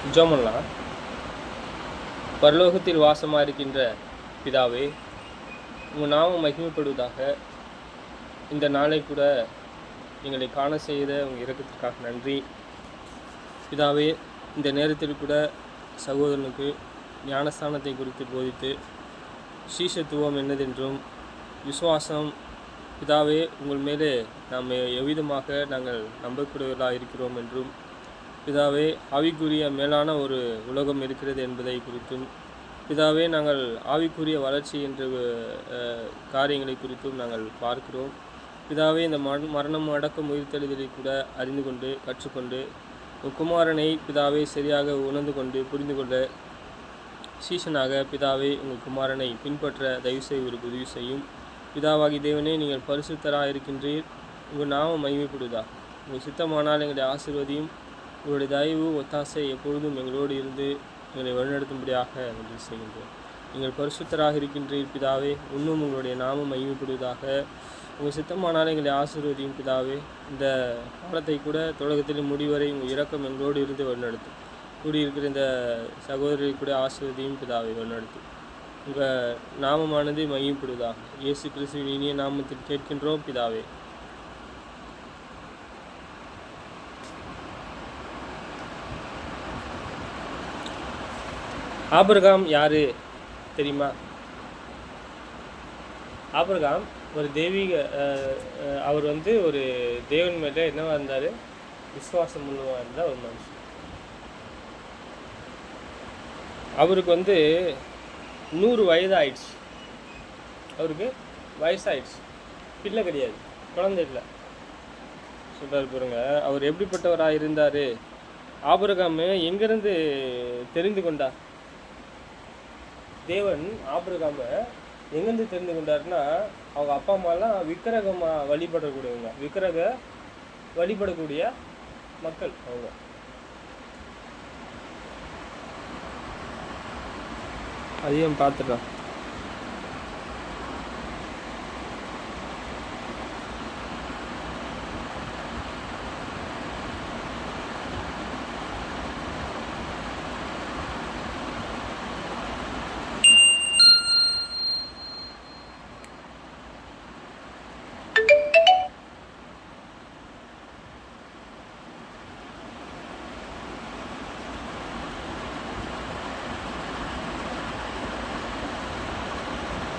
ஜெபம் பண்ணலாம். பரலோகத்தில் வாசமாக இருக்கின்ற பிதாவே, உங்கள் நாமம் மகிமைப்படுவதாக. இந்த நாளை கூட எங்களை காண செய்த உங்கள் இரக்கத்திற்காக நன்றி பிதாவே. இந்த நேரத்தில் கூட சகோதரனுக்கு ஞானஸ்தானத்தை குறித்து போதித்து சீஷத்துவம் என்னதென்றும் விசுவாசம் பிதாவே உங்கள் மேலே நாம் எவ்விதமாக நாங்கள் நம்பக்கூடியவர்களாக இருக்கிறோம் என்றும் பிதாவே ஆவிக்குரிய மேலான ஒரு உலகம் இருக்கிறது என்பதை குறித்தும் பிதாவே நாங்கள் ஆவிக்குரிய வளர்ச்சி என்ற காரியங்களை குறித்தும் நாங்கள் பார்க்கிறோம் பிதாவே. இந்த மரணம் அடக்கம் உயிர்த்தெழுதலை கூட அறிந்து கொண்டு கற்றுக்கொண்டு குமாரனை பிதாவே சரியாக உணர்ந்து கொண்டு புரிந்து கொள்ள சீசனாக பிதாவே உங்கள் குமாரனை பின்பற்ற தயவுசெய்து ஒரு உதவி செய்யும் பிதாவாகி தேவனே. நீங்கள் பரிசுத்தராக இருக்கின்றீர், உங்கள் நாமம் மகிமைப்படுவதா. உங்கள் சித்தமானால் எங்களுடைய ஆசீர்வதியும் உங்களுடைய தயவு ஒத்தாசை எப்பொழுதும் எங்களோடு இருந்து எங்களை வழிநடத்தும்படியாக நன்றி செய்கின்றோம். நீங்கள் பரிசுத்தராக இருக்கின்றீர் பிதாவே, இன்னும் உங்களுடைய நாமம் மகிமைப்படுவதாக. உங்கள் சித்தமானால் எங்களை ஆசீர்வதியும் பிதாவே. இந்த காலத்தை கூட தொடக்கத்தில் முடிவரை உங்கள் இரக்கம் எங்களோடு இருந்து வழிநடத்தும். கூடியிருக்கிற இந்த சகோதரி கூட ஆசீர்வதியும் பிதாவை வழிநடத்தும். உங்கள் நாமமானது மகிமைப்படுவதாக. இயேசு கிறிஸ்துவின் இனிய நாமத்தில் கேட்கின்றோம் பிதாவே. ஆபிரகாம் யாரு தெரியுமா? ஆபிரகாம் ஒரு தெய்வீக அவர் ஒரு தேவன் மேலே என்னவா இருந்தார்? விசுவாசம் உள்ளவா இருந்தால் ஒரு மனுஷன். அவருக்கு 100 வயது ஆயிடுச்சு. அவருக்கு வயசாயிடுச்சு, பிள்ளை கிடையாது, குழந்தை இல்லை. சொல்கிறார் பாருங்க, அவர் எப்படிப்பட்டவராக இருந்தார்? ஆபிரகாம் எங்கேருந்து தெரிந்து கொண்டார்? தேவன் ஆபிரகாமை எங்கேருந்து தெரிந்து கொண்டாருன்னா, அவங்க அப்பா அம்மாலாம் விக்கிரகமாக வழிபடக்கூடியவங்க, விக்கிரக வழிபடக்கூடிய மக்கள் அவங்க. அதையும் பார்த்துட்டோம்.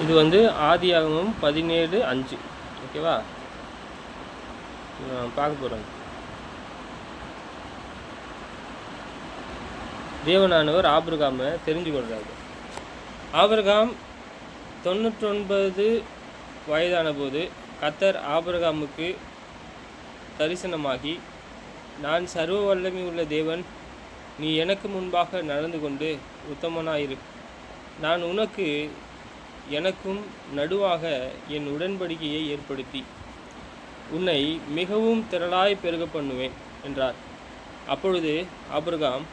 இது ஆதியாகமம் 17:5. ஓகேவா? பார்க்க போகிறோம். தேவனானவர் ஆபிரகாமை தெரிஞ்சு கொள்கிறாரு. ஆபிரகாம் 99 வயதான போது கர்த்தர் ஆபிரகாமுக்கு தரிசனமாகி, நான் சர்வ வல்லமை உள்ள தேவன், நீ எனக்கு முன்பாக நடந்து கொண்டு உத்தமனாயிரு. நான் உனக்கு எனக்கும் நடுவாக என் உடன்படிக்கையை ஏற்படுத்தி உன்னை மிகவும் திரளாய் பெருக பண்ணுவேன் என்றார். அப்பொழுது ஆபிரகாம்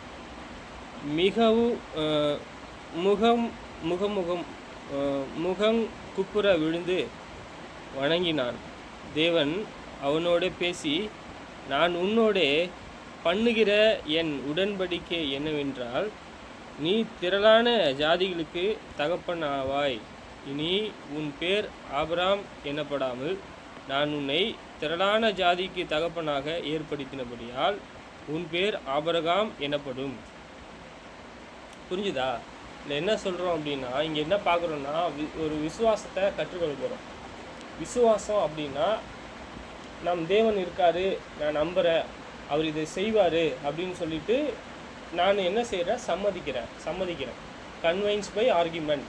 முகம் குப்புற விழுந்து வணங்கினான். தேவன் அவனோட பேசி, நான் உன்னோடே பண்ணுகிற என் உடன்படிக்கை என்னவென்றால், நீ திரளான ஜாதிகளுக்கு தகப்பனாவாய். இனி உன் பேர் ஆபிராம் எனப்படாமல் நான் உன்னை திரளான ஜாதிக்கு தகப்பனாக ஏற்படுத்தினபடியால் உன் பேர் ஆபிரகாம் எனப்படும். புரிஞ்சுதா? இல்லை என்ன சொல்கிறோம் அப்படின்னா, இங்கே என்ன பார்க்குறோன்னா, ஒரு விசுவாசத்தை கற்றுக்கொள்ள போகிறோம். விசுவாசம் அப்படின்னா, நம் தேவன் இருக்கார், நான் நம்புகிறேன், அவர் இதை செய்வார் அப்படின்னு சொல்லிட்டு நான் என்ன செய்கிறேன்? சம்மதிக்கிறேன். Convince by argument.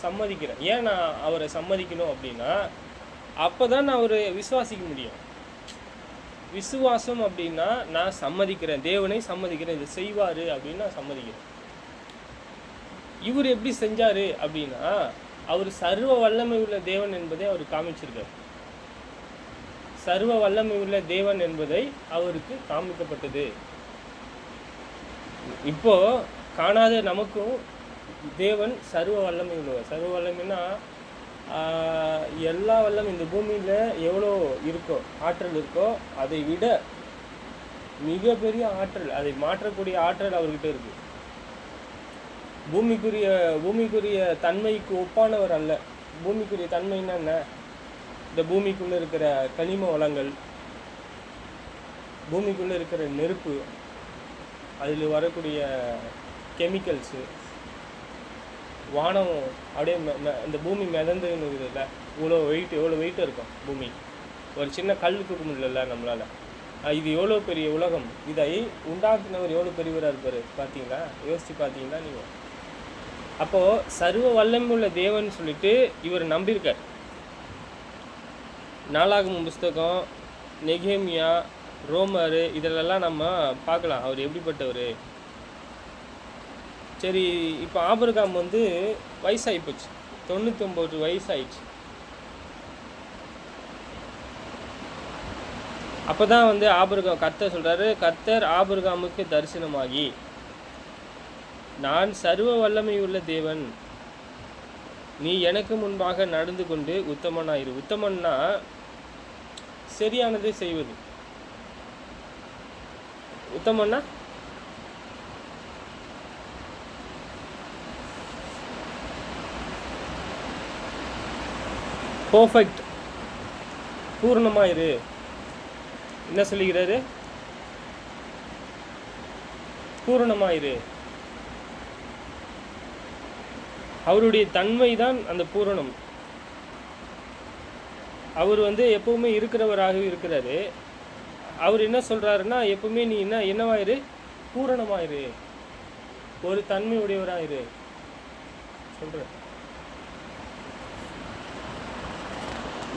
சம்மதிக்கிறேன். ஏன் நான் அவரை சம்மதிக்கணும் அப்படின்னா, அப்போ தான் நான் அவரை விசுவாசிக்க முடியும். விசுவாசம் அப்படின்னா நான் சம்மதிக்கிறேன், தேவனை சம்மதிக்கிறேன், இதை செய்வார் அப்படின்னு நான் சம்மதிக்கிறேன். இவர் எப்படி செஞ்சார் அப்படின்னா, அவர் சர்வ வல்லமை உள்ள தேவன் என்பதை அவர் காமிச்சிருக்கார். சர்வ வல்லமை உள்ள தேவன் என்பதை அவருக்கு காமிக்கப்பட்டது. இப்போ காணாத நமக்கும் தேவன் சர்வ வல்லமை உள்ளவர். சர்வ வல்லமைன்னா எல்லா வல்லமை இந்த பூமியில் எவ்வளோ இருக்கோ, ஆற்றல் இருக்கோ, அதை விட மிகப்பெரிய ஆற்றல், அதை மாற்றக்கூடிய ஆற்றல் அவர்கிட்ட இருக்கு. பூமிக்குரிய தன்மைக்கு ஒப்பானவர் அல்ல. பூமிக்குரிய தன்மைன்னா என்ன? இந்த பூமிக்குள்ளே இருக்கிற கனிம வளங்கள், பூமிக்குள்ளே இருக்கிற நெருப்பு, அதில் வரக்கூடிய கெமிக்கல்ஸு, வானம் அப்படியே இந்த பூமி மிதந்துன்னு இருக்குதுல்ல, எவ்வளோ வெயிட் இருக்கும் பூமி. ஒரு சின்ன கல் தூக்க முடியல நம்மளால். இது எவ்வளோ பெரிய உலகம். இதை உண்டாக்குனவர் எவ்வளோ பெரியவராக இருப்பார் பார்த்தீங்களா? யோசித்து பார்த்தீங்களா நீங்கள்? அப்போது சர்வ வல்லமையுள்ள தேவன் சொல்லிட்டு இவர் நம்பியிருக்கார். நாளாகமம் புஸ்தகம், நெகேமியா, ரோமர், இதிலெல்லாம் நம்ம பார்க்கலாம் அவர் எப்படிப்பட்டவர். சரி, இப்போ ஆபிரகாம் வயசாகி போச்சு, 99 வயசாயிடுச்சு. அப்போ தான் ஆபிரகாம் கர்த்தர் சொல்கிறாரு, கர்த்தர் ஆபிரகாமுக்கு தரிசனமாகி, நான் சர்வ வல்லமையுள்ள தேவன், நீ எனக்கு முன்பாக நடந்து கொண்டு உத்தமனாயிரு. உத்தமன்னா சரியானதை செய்வது. உத்தமன்னா பர்ஃபெக்ட், பூர்ணமாயிரு. என்ன சொல்லுகிறாரு? பூரணமாயிரு. அவருடைய தன்மை தான் அந்த பூரணம். அவர் எப்பவுமே இருக்கிறவராகவே இருக்கிறாரு. அவர் என்ன சொல்கிறாருன்னா, எப்பவுமே நீ என்னவாயிரு? பூரணமாயிரு, ஒரு தன்மை உடையவராயிரு சொல்கிற.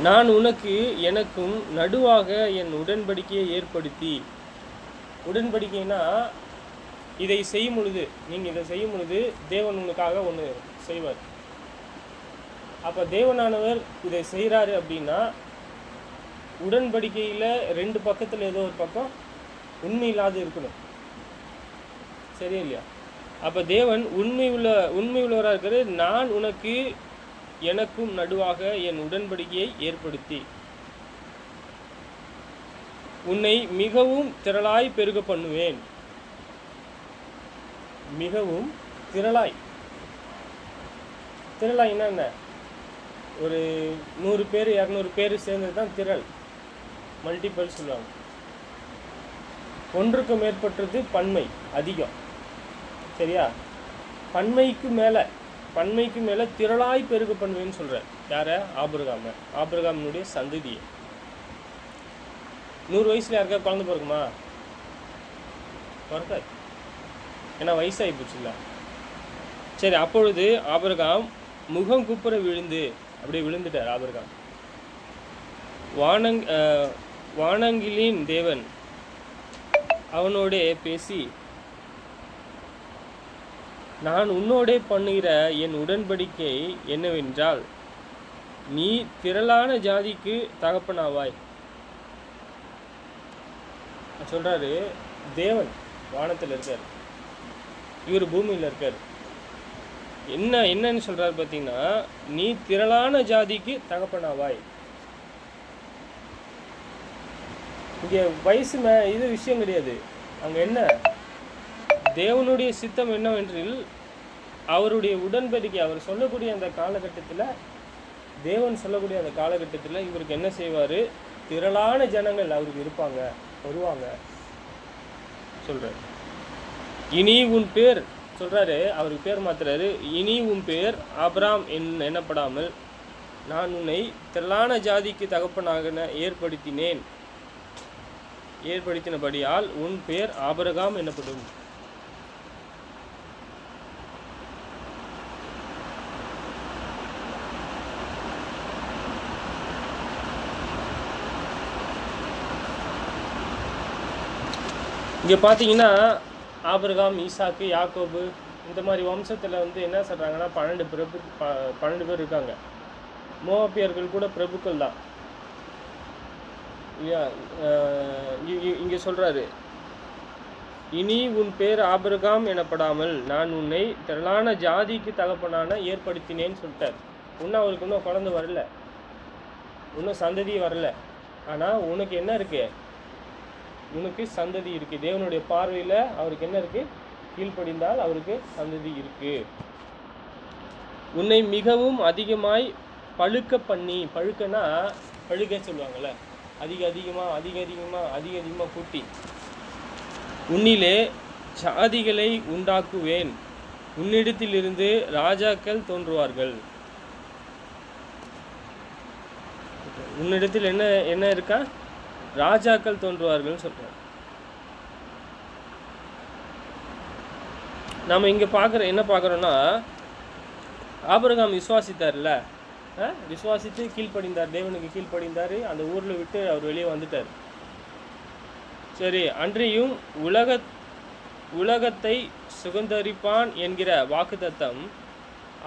நான் உனக்கு எனக்கும் நடுவாக என் உடன்படிக்கையை ஏற்படுத்தி. உடன்படிக்கைனா இதை செய்யும் பொழுது, நீங்கள் இதை செய்யும் பொழுது தேவன் உங்களுக்காக ஒன்று செய்வார். அப்போ தேவனானவர் இதை செய்கிறாரு அப்படின்னா, உடன்படிக்கையில் 2 பக்கத்தில் ஏதோ ஒரு பக்கம் உண்மை இல்லாது இருக்கணும். சரியா இல்லையா? அப்போ தேவன் உண்மை உள்ளவராக இருக்கிற. நான் உனக்கு எனக்கும் நடுவாக என் உடன்படிக்கையை ஏற்படுத்தி உன்னை மிகவும் திரளாய் பெருக பண்ணுவேன். மிகவும் திரளாய். திரளாய்னா என்ன? ஒரு 100 பேர் 200 பேர் சேர்ந்தது தான் திரள். மல்டிபிள் சொல்லுவாங்க. ஒன்றுக்கு மேற்பட்டது பன்மை, அதிகம். சரியா? பன்மைக்கு மேலே திரளாய் பெருக பண்ணுவேன்னு சொல்கிறார். யாரை? ஆபிரகாமினுடைய சந்ததியை. 100 வயசில் யாருக்கா குழந்தை பிறகுமா? பிறக்காது, ஏன்னா வயசாகி போச்சுல்ல. சரி, அப்பொழுது ஆபிரகாம் முகம் குப்புற விழுந்து, அப்படியே விழுந்துட்டார் ஆபிரகாம். வானங்கிலின் தேவன் அவனோட பேசி, நான் உன்னோடே பண்ணுகிற என் உடன்படிக்கை என்னவென்றால், நீ திரளான ஜாதிக்கு தகப்பனாவாய் சொல்கிறாரு. தேவன் வானத்தில் இருக்கார், இவர் பூமியில் இருக்கார். என்னன்னு சொல்கிறார் பார்த்தீங்கன்னா, நீ திரளான ஜாதிக்கு தகப்பனாவாய். இங்கே வயசு இது விஷயம் கிடையாது. அங்கே என்ன? தேவனுடைய சித்தம் என்னவென்றில், அவருடைய உடன்படிக்கை, அவர் சொல்லக்கூடிய அந்த காலகட்டத்தில், தேவன் சொல்லக்கூடிய அந்த காலகட்டத்தில் இவருக்கு என்ன செய்வார்? திரளான ஜனங்கள் அவருக்கு இருப்பாங்க, வருவாங்க சொல்கிறார். இனி உன் பேர் சொல்கிறாரு, அவருக்கு பேர் மாத்துறாரு. இனி உன் பேர் ஆபிராம் என்னப்படாமல், நான் உன்னை திரளான ஜாதிக்கு தகப்பனாக ஏற்படுத்தினபடியால் உன் பேர் ஆபிரகாம் என்னப்படும். இங்கே பார்த்தீங்கன்னா ஆபிரகாம், ஈசாக்கு, யாக்கோபு, இந்த மாதிரி வம்சத்தில் என்ன சொல்கிறாங்கன்னா 12 பேர் இருக்காங்க. மோவாபியர்கள் கூட பிரபுக்கள் தான் இல்லையா? இங்கே சொல்கிறாரு, இனி உன் பேர் ஆபிரகாம் எனப்படாமல் நான் உன்னை திரளான ஜாதிக்கு தகப்பனான ஏற்படுத்தினேன்னு சொல்லிட்டார். அவருக்கு இன்னும் குழந்தை வரல, இன்னும் சந்ததி வரல. ஆனால் உனக்கு என்ன இருக்கு? உனக்கு சந்ததி இருக்குது. தேவனுடைய பார்வையில் அவருக்கு என்ன இருக்குது? கீழ்ப்படிந்தால் அவருக்கு சந்ததி இருக்குது. உன்னை மிகவும் அதிகமாய் பழுக்க பண்ணி, பழுக்கன்னா பழுக்க சொல்லுவாங்கள்ல, அதிகமாக கூட்டி, உன்னிலே ஜாதிகளை உண்டாக்குவேன், உன்னிடத்திலிருந்து ராஜாக்கள் தோன்றுவார்கள். உன்னிடத்தில் என்ன இருக்கா? ராஜாக்கள் தோன்றுவார்கள் சொல்றார். நம்ம இங்கே என்ன பார்க்குறோன்னா, ஆபிரகாம் விசுவாசித்தார்ல, விசுவாசித்து கீழ்ப்படிந்தார், தேவனுக்கு கீழ்ப்படிந்தார். அந்த ஊரில் விட்டு அவர் வெளியே வந்துட்டார். சரி, அன்றியும் உலகத்தை சுகந்தரிப்பான் என்கிற வாக்குத்தத்தம்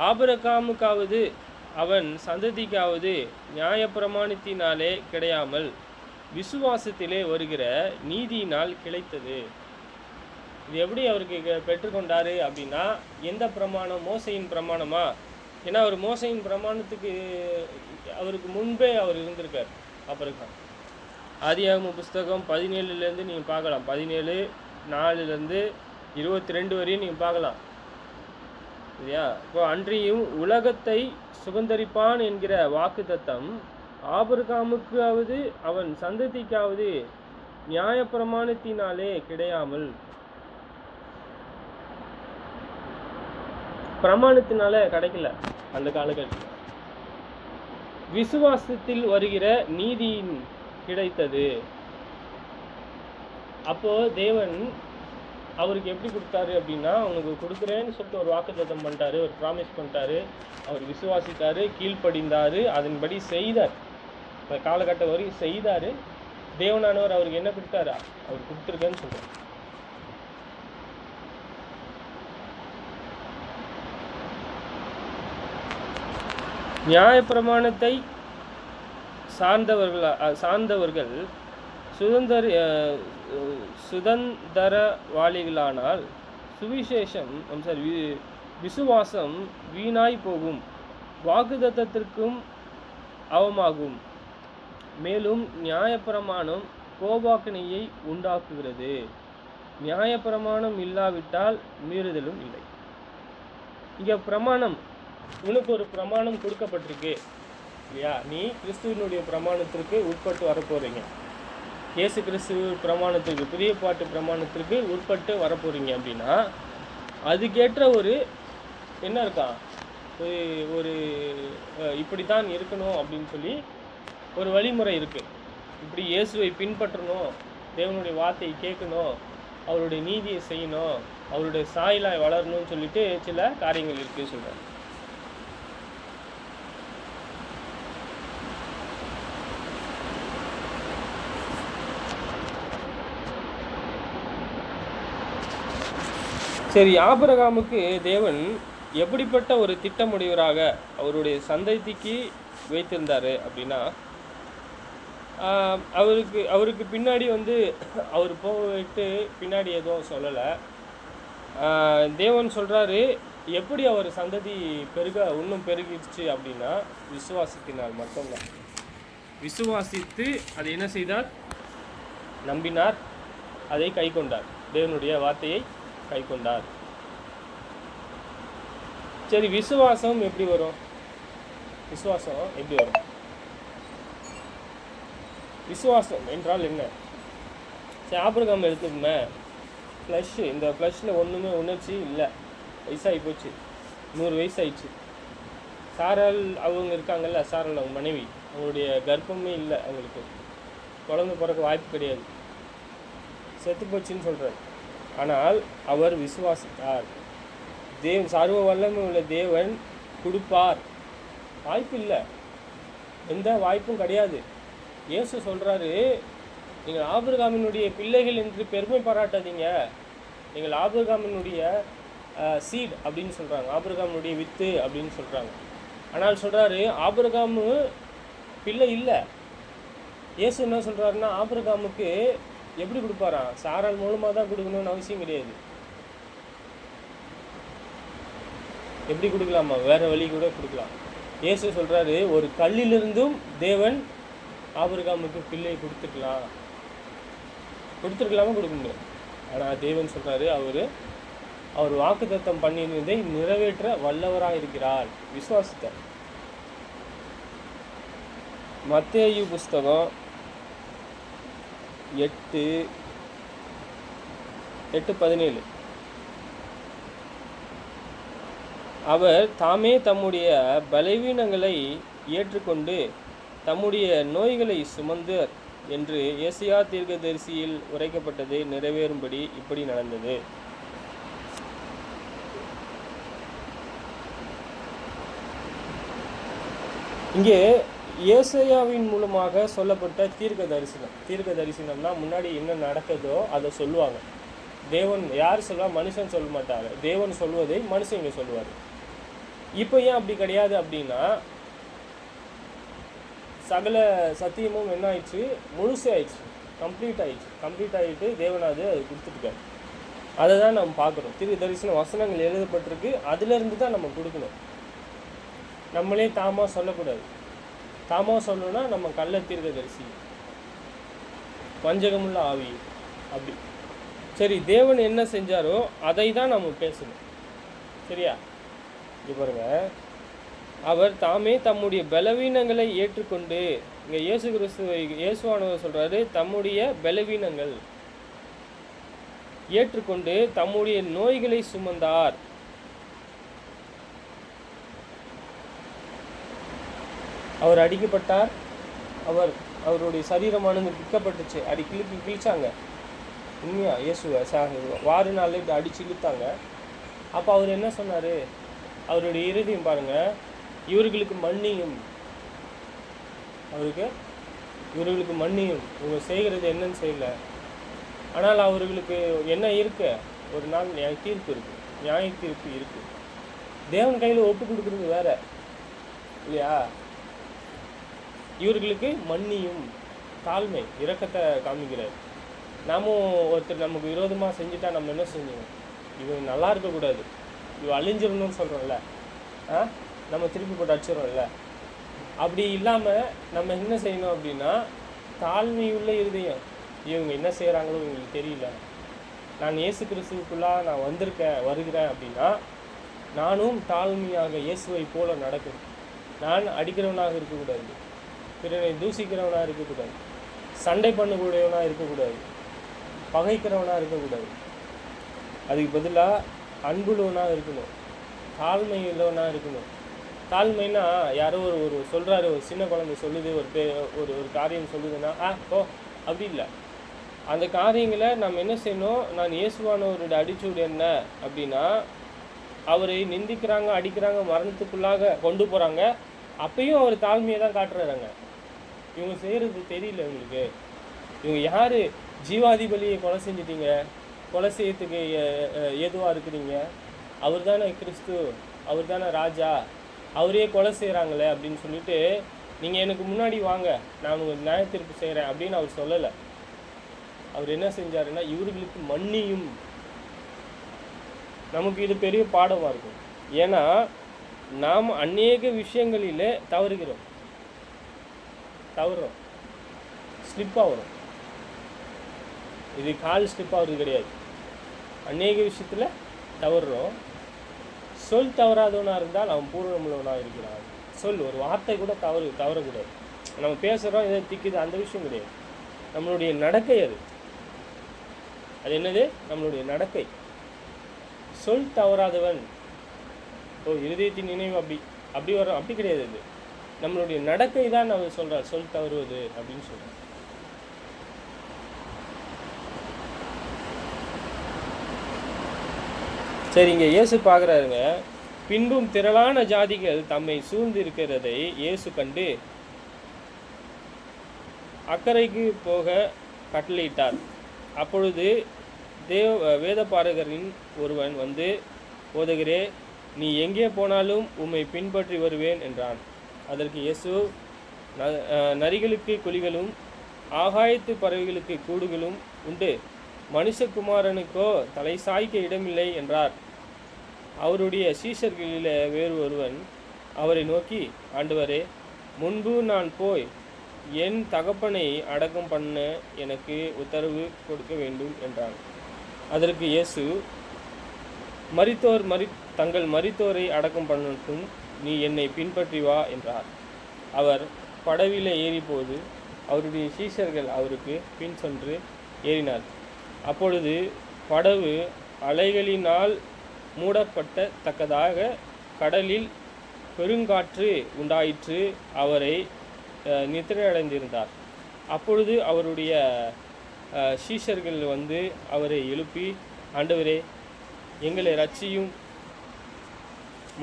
ஆபிரகாமுக்காவது அவன் சந்ததிக்காவது நியாயப்பிரமாணத்தினாலே கிடையாமல் விசுவாசத்திலே வருகிற நீதியினால் கிடைத்தது. இது எப்படி அவருக்கு பெற்றுக்கொண்டாரு அப்படின்னா, எந்த பிரமாணம்? மோசையின் பிரமாணமா? ஏன்னா அவர் மோசையின் பிரமாணத்துக்கு அவருக்கு முன்பே அவர் இருந்திருக்கார். அப்புறம் ஆதியாகம புஸ்தகம் 17 நீங்கள் பார்க்கலாம். 17:4 22 வரையும் நீங்கள் பார்க்கலாம் இல்லையா? இப்போ அன்றியும் உலகத்தை சுகந்தரிப்பான் என்கிற வாக்குத்தத்தம் ஆபிரகாமுக்காவது அவன் சந்ததிக்காவது நியாயப்பிரமாணத்தினாலே கிடையாமல், பிரமாணத்தினால கிடைக்கல அந்த காலகட்டத்தில், விசுவாசத்தில் வருகிற நீதியின் கிடைத்தது. அப்போ தேவன் அவருக்கு எப்படி கொடுத்தாரு அப்படின்னா, அவனுக்கு கொடுக்குறேன்னு சொல்லிட்டு ஒரு வாக்குத்தத்தம் பண்ணிட்டாரு, ஒரு ப்ராமிஸ் பண்ணிட்டாரு. அவர் விசுவாசித்தாரு, கீழ்ப்படிந்தாரு, அதன்படி செய்தார். காலகட்டம் வரைக்கும் செய்தார். தேவனானவர் அவருக்கு என்ன கொடுத்தாரா? அவர் கொடுத்துருக்கேன்னு சொல்கிறார். நியாயப்பிரமாணத்தை சார்ந்தவர்கள் சுதந்திரவாளிகளானால் சுவிசேஷம் விசுவாசம் வீணாய் போகும், வாக்குத்தத்தத்திற்கும் அவமாகும். மேலும் நியாயப்பிரமாணம் கோபாக்கினையை உண்டாக்குகிறது. நியாயப்பிரமாணம் இல்லாவிட்டால் மீறுதலும் இல்லை. இங்கே பிரமாணம், உனக்கு ஒரு பிரமாணம் கொடுக்கப்பட்டிருக்கு இல்லையா? நீ கிறிஸ்துவனுடைய பிரமாணத்திற்கு உட்பட்டு வரப்போறீங்க. இயேசு கிறிஸ்துவ பிரமாணத்திற்கு, புதிய பாட்டு பிரமாணத்திற்கு உட்பட்டு வரப்போறீங்க அப்படின்னா, அதுக்கேற்ற ஒரு என்ன இருக்கா? ஒரு இப்படித்தான் இருக்கணும் அப்படின்னு சொல்லி ஒரு வழிமுறை இருக்குது. இப்படி இயேசுவை பின்பற்றணும், தேவனுடைய வார்த்தையை கேட்கணும், அவருடைய நீதியை செய்யணும், அவருடைய சாயலாய் வளரணும்னு சொல்லிட்டு சில காரியங்கள் இருக்குது சொல்கிறார். சரி, ஆபிரகாமுக்கு தேவன் எப்படிப்பட்ட ஒரு திட்டமுடையவராக அவருடைய சந்ததிக்கு வைத்திருந்தார் அப்படின்னா, அவருக்கு பின்னாடி அவர் போயிட்டு பின்னாடி எதுவும் சொல்லலை. தேவன் சொல்கிறாரு, எப்படி அவர் சந்ததி இன்னும் பெருகிடுச்சு அப்படின்னா, விசுவாசத்தினால் மட்டும்தான். விசுவாசித்து அதை என்ன செய்தார்? நம்பினார், அதை கை கொண்டார், தேவனுடைய வார்த்தையை கை கொண்டார். சரி, விசுவாசம் எப்படி வரும்? விசுவாசம் என்றால் என்ன? சரி, ஆபிரகாம் எடுத்துக்கோங்க. இந்த ப்ளஷில் ஒன்றுமே உணர்ச்சி இல்லை, வயசாகி போச்சு, 100 வயசு ஆயிடுச்சு. சாரால் அவங்க இருக்காங்கல்ல, சாரால் அவங்க மனைவி, அவங்களுடைய கர்ப்பமே இல்லை, அவங்களுக்கு குழந்தை பிறக்க வாய்ப்பு கிடையாது, செத்து போச்சுன்னு சொல்கிறார். ஆனால் அவர் விசுவாசித்தார். சர்வ வல்லமை உள்ள தேவன் கொடுப்பார். வாய்ப்பு இல்லை, எந்த வாய்ப்பும் கிடையாது. இயேசு சொல்கிறாரு, நீங்கள் ஆபிரகாமினுடைய பிள்ளைகள் என்று பெருமை பாராட்டாதீங்க, நீங்கள் ஆபிரகாமினுடைய சீட் அப்படின்னு சொல்கிறாங்க, ஆபிரகாமினுடைய வித்து அப்படின்னு சொல்கிறாங்க. ஆனால் சொல்கிறாரு, ஆபிரகாமு பிள்ளை இல்லை. இயேசு என்ன சொல்கிறாருன்னா, ஆபிரகாமுக்கு எப்படி கொடுப்பாராம்? சாரால் மூலமாக தான் கொடுக்கணும்னு அவசியம் கிடையாது. எப்படி கொடுக்கலாமா? வேறு வழி கூட கொடுக்கலாம். இயேசு சொல்கிறாரு, ஒரு கல்லிலிருந்தும் தேவன் ஆபிரகாமுக்கு பிள்ளை கொடுத்துக்கலாம். கொடுத்துருக்கலாமா? கொடுக்க முடியாது. ஆனால் தேவன் சொல்கிறாரு, அவர் வாக்குத்தத்தம் பண்ணியிருந்ததை நிறைவேற்ற வல்லவராக இருக்கிறார். விசுவாசத்தை. மத்தேயு புஸ்தகம் 8:17 அவர் தாமே தம்முடைய பலவீனங்களை ஏற்றுக்கொண்டு தம்முடைய நோய்களை சுமந்தார் என்று ஏசாயா தீர்க்கதரிசியில் உரைக்கப்பட்டது நிறைவேறும்படி இப்படி நடந்தது. இங்கே ஏசாயாவின் மூலமாக சொல்லப்பட்ட தீர்க்க தரிசனம்னா முன்னாடி என்ன நடக்குதோ அதை சொல்லுவாங்க. தேவன் யார் சொல்லுவா? மனுஷன் சொல்ல மாட்டாங்க. தேவன் சொல்வதை மனுஷன் இங்கே சொல்லுவார். இப்போ ஏன் அப்படி கிடையாது அப்படின்னா, சகல சத்தியமும் என்ன ஆயிடுச்சு? முழுசே ஆயிடுச்சு, கம்ப்ளீட் ஆகிட்டு தேவனாது அது கொடுத்துருக்காரு. அதை தான் நம்ம பார்க்குறோம். தீர்க்க தரிசன வசனங்கள் எழுதப்பட்டிருக்கு, அதுலேருந்து தான் நம்ம கொடுக்கணும். நம்மளே தாமாக சொல்லக்கூடாது. தாமாக சொல்லணும்னா நம்ம கள்ள தீர்க்க தரிசி, வஞ்சகமுள்ள ஆவி அப்படி. சரி, தேவன் என்ன செஞ்சாரோ அதை தான் நம்ம பேசணும். சரியா? இது பாருங்க, அவர் தாமே தம்முடைய பலவீனங்களை ஏற்றுக்கொண்டு, இங்கே இயேசுவானவர் சொல்கிறாரு, தம்முடைய பலவீனங்கள் ஏற்றுக்கொண்டு தம்முடைய நோய்களை சுமந்தார். அவர் அடிக்கப்பட்டார், அவருடைய சரீரமானது பிக்கப்பட்டுச்சு, கிழிச்சாங்க. உண்மையா? இயேசுவை வாரு நாள் அடிச்சு இழுத்தாங்க. அப்போ அவர் என்ன சொன்னார்? அவருடைய இருதயம் பாருங்கள், இவர்களுக்கு மன்னியும், இவர்களுக்கு மன்னியும், இவங்க செய்கிறது என்னன்னு செய்யலை. ஆனால் அவர்களுக்கு என்ன இருக்கு? ஒரு நாள் நியாய தீர்ப்பு இருக்குது. தேவன் கையில் ஒப்பு கொடுக்குறது வேற இல்லையா? இவர்களுக்கு மன்னியும், தாழ்மை, இரக்கத்தை காமிக்கிறார். நாமும் ஒருத்தர் நமக்கு விரோதமாக செஞ்சுட்டா நம்ம என்ன செஞ்சோம்? இவன் நல்லா இருக்கக்கூடாது, இவன் அழிஞ்சிடணும்னு சொல்கிறோம்ல, நம்ம திருப்பி போட்டு அடிச்சிடறோம்ல. அப்படி இல்லாமல் நம்ம என்ன செய்யணும் அப்படின்னா, தாழ்மையுள்ள இருதயம். இவங்க என்ன செய்கிறாங்களோ இவங்களுக்கு தெரியல, நான் இயேசு கிறிஸ்துவுக்குள்ளாக நான் வருகிறேன் அப்படின்னா நானும் தாழ்மையாக இயேசுவை போல நடக்கணும். நான் அடிக்கிறவனாக இருக்கக்கூடாது, பிறனை தூசிக்கிறவனாக இருக்கக்கூடாது, சண்டை பண்ணக்கூடியவனாக இருக்கக்கூடாது, பகைக்கிறவனாக இருக்கக்கூடாது. அதுக்கு பதிலாக அன்புள்ளவனாக இருக்கணும், தாழ்மை உள்ளவனாக இருக்கணும். தாழ்மைன்னா யாரோ ஒரு சொல்கிறாரு, ஒரு சின்ன குழந்தை சொல்லுது, ஒரு காரியம் சொல்லுதுன்னா ஓ அப்படி இல்லை. அந்த காரியங்களை நம்ம என்ன செய்யணும்? நான் இயேசுவானவருடைய அடிச்சூடு என்ன அப்படின்னா, அவரை நிந்திக்கிறாங்க, அடிக்கிறாங்க, மரணத்துக்குள்ளாக கொண்டு போகிறாங்க, அப்பயும் அவர் தாழ்மையை தான் காட்டுறாங்க. இவங்க செய்கிறது தெரியல இவங்களுக்கு. இவங்க யார்? ஜீவாதிபலியை கொலை செஞ்சிட்டீங்க, கொலை செய்யறதுக்கு ஏதுவாக இருக்கிறீங்க, அவர் தானே கிறிஸ்து, அவர் தானே ராஜா, அவரே கொலை செய்கிறாங்களே அப்படின்னு சொல்லிட்டு நீங்கள் எனக்கு முன்னாடி வாங்க, நான் உங்கள் நியாயத்திற்கு செய்கிறேன் அப்படின்னு அவர் சொல்லலை. அவர் என்ன செஞ்சாருன்னா, இவர்களுக்கு மன்னியும். நமக்கு இது பெரிய பாடமாக இருக்கும். ஏன்னா நாம் அநேக விஷயங்களிலே தவறுகிறோம், ஸ்லிப்பாக வரும். இது கால் ஸ்லிப்பாகிறது கிடையாது, அநேக விஷயத்தில் தவறுறோம். சொல் தவறாதவனாக இருந்தால் அவன் பூர்ணமுள்ளவனாக இருக்கிறான். சொல், ஒரு வார்த்தை கூட தவறக்கூடாது. நம்ம பேசுகிறோம், இதை திக்குது, அந்த விஷயம் கிடையாது. நம்மளுடைய நடக்கை அது என்னது? நம்மளுடைய நடக்கை. சொல் தவறாதவன், இருதயத்தின் நினைவு அப்படி வரும், அப்படி கிடையாது. அது நம்மளுடைய நடக்கை தான் அவர் சொல்கிறார், சொல் தவறுவது அப்படின்னு சொல்கிறார். சரி, இங்கே இயேசு பார்க்குறாருங்க. பின்பும் திரளான ஜாதிகள் தம்மை சூழ்ந்து இருக்கிறதை இயேசு கண்டு அக்கறைக்கு போக கட்டளையிட்டார். அப்பொழுது வேத பாரகரின் ஒருவன் வந்து, போதகரே, நீ எங்கே போனாலும் உம்மை பின்பற்றி வருவேன் என்றான். அதற்கு இயேசு, நரிகளுக்கு குழிகளும் ஆகாயத்து பறவைகளுக்கு கூடுகளும் உண்டு, மனுஷகுமாரனுக்கோ தலை சாய்க்க இடமில்லை என்றார். அவருடைய சீஷர்களில் வேறு ஒருவன் அவரை நோக்கி, ஆண்டவரே, முன்பு நான் போய் என் தகப்பனை அடக்கம் பண்ண எனக்கு உத்தரவு கொடுக்க வேண்டும் என்றான். அதற்கு இயேசு, தங்கள் மரித்தோரை அடக்கம் பண்ணட்டும், நீ என்னை பின்பற்றி வா என்றார். அவர் படவிலே ஏறிப்போது அவருடைய சீஷர்கள் அவருக்கு பின் சென்று ஏறினார். அப்பொழுது படவு அலைகளினால் மூடப்பட்டத்தக்கதாக கடலில் பெருங்காற்று உண்டாயிற்று. அவரை நித்திரையடைந்திருந்தார். அப்பொழுது அவருடைய சீஷர்கள் வந்து அவரை எழுப்பி, ஆண்டவரே, எங்களை இரட்சியும்,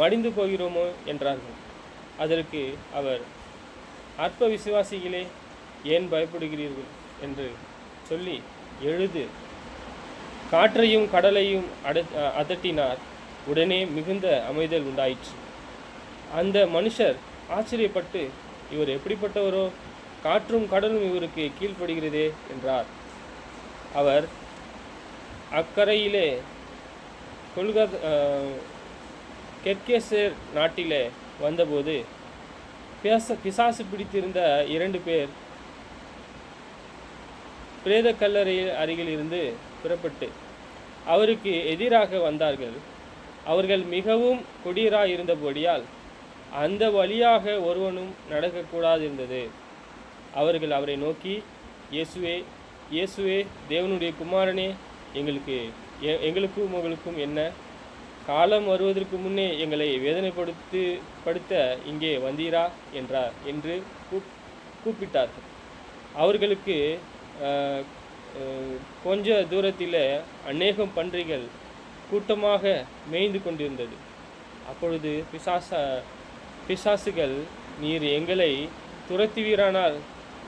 மடிந்து போகிறோமோ என்றார்கள். அதற்கு அவர், அற்ப விசுவாசிகளே, ஏன் பயப்படுகிறீர்கள் என்று சொல்லி எழுது, காற்றையும் கடலையும் அதட்டினார். உடனே மிகுந்த அமைதல் உண்டாயிற்று. அந்த மனுஷர் ஆச்சரியப்பட்டு, இவர் எப்படிப்பட்டவரோ, காற்றும் கடலும் இவருக்கு கீழ்ப்படுகிறதே என்றார். அவர் அக்கரையிலே கெர்கேசேர் நாட்டிலே வந்தபோது பிசாசு பிடித்திருந்த 2 பேர் பிரேத கல்லறை அருகில் இருந்து புறப்பட்டு அவருக்கு எதிராக வந்தார்கள். அவர்கள் மிகவும் கொடியராய் இருந்தபடியால் அந்த வழியாக ஒருவனும் நடக்கக்கூடாதிருந்தது. அவர்கள் அவரை நோக்கி, இயேசுவே, இயேசுவே, தேவனுடைய குமாரனே, எங்களுக்கும் உங்களுக்கும் என்ன? காலம் வருவதற்கு முன்னே எங்களை வேதனைப்படுத்த இங்கே வந்தீரா என்று கூப்பிட்டார்கள். அவர்களுக்கு கொஞ்ச தூரத்தில் அநேகம் பன்றிகள் கூட்டமாக மேய்ந்து கொண்டிருந்தது. அப்பொழுது பிசாசுகள், நீர் எங்களை துரத்துவீரானால்